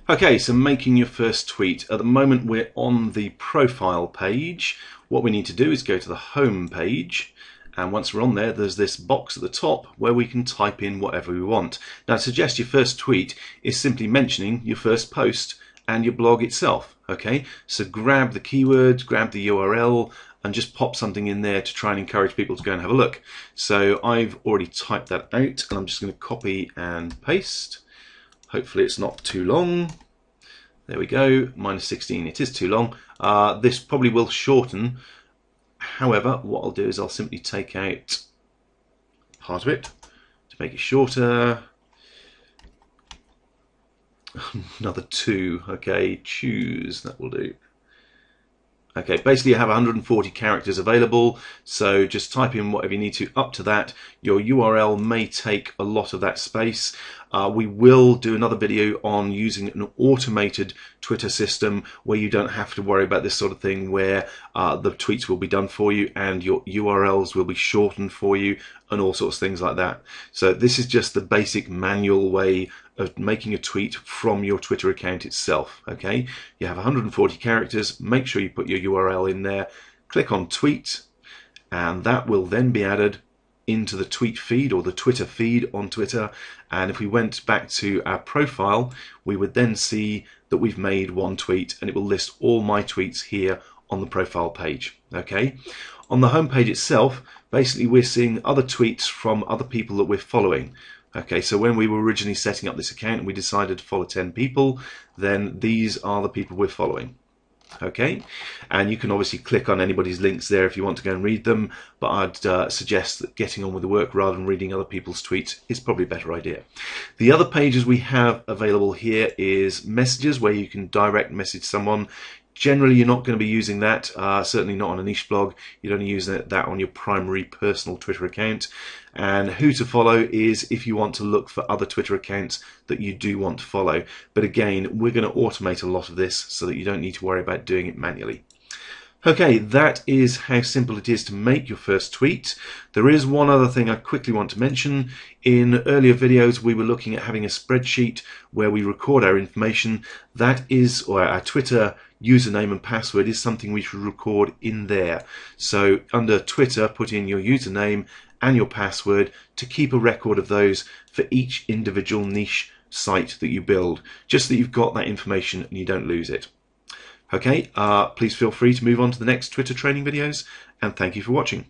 Okay, so making your first tweet. At the moment we're on the profile page. What we need to do is go to the home page, and once we're on there, there's this box at the top where we can type in whatever we want. Now, I suggest your first tweet is simply mentioning your first post and your blog itself. Okay, so grab the keywords, grab the URL, and just pop something in there to try and encourage people to go and have a look. So I've already typed that out, and I'm just going to copy and paste. Hopefully it's not too long. There we go, -16. It is too long. This probably will shorten. However, what I'll do is I'll simply take out part of it to make it shorter. Another 2. Okay, choose. That will do. Okay, basically you have 140 characters available, so just type in whatever you need to up to that. Your URL may take a lot of that space. We will do another video on using an automated Twitter system where you don't have to worry about this sort of thing, where the tweets will be done for you and your URLs will be shortened for you and all sorts of things like that. So this is just the basic manual way of making a tweet from your Twitter account itself. Okay, you have 140 characters. Make sure you put your URL in there, click on tweet, and that will then be added into the tweet feed or the Twitter feed on Twitter. And if we went back to our profile, we would then see that we've made one tweet, and it will list all my tweets here on the profile page. Okay, on the home page itself, basically we're seeing other tweets from other people that we're following. Okay, so when we were originally setting up this account and we decided to follow 10 people, then these are the people we're following. Okay, and you can obviously click on anybody's links there if you want to go and read them, but I'd suggest that getting on with the work rather than reading other people's tweets is probably a better idea. The other pages we have available here is messages, where you can direct message someone. Generally, you're not going to be using that, certainly not on a niche blog. You'd only use that on your primary personal Twitter account. And who to follow is if you want to look for other Twitter accounts that you do want to follow. But again, we're going to automate a lot of this so that you don't need to worry about doing it manually. Okay, that is how simple it is to make your first tweet. There is one other thing I quickly want to mention. In earlier videos, we were looking at having a spreadsheet where we record our information. That is, or our Twitter username and password is something we should record in there. So under Twitter, put in your username and your password to keep a record of those for each individual niche site that you build, just that you've got that information and you don't lose it. Okay, please feel free to move on to the next Twitter training videos, and thank you for watching.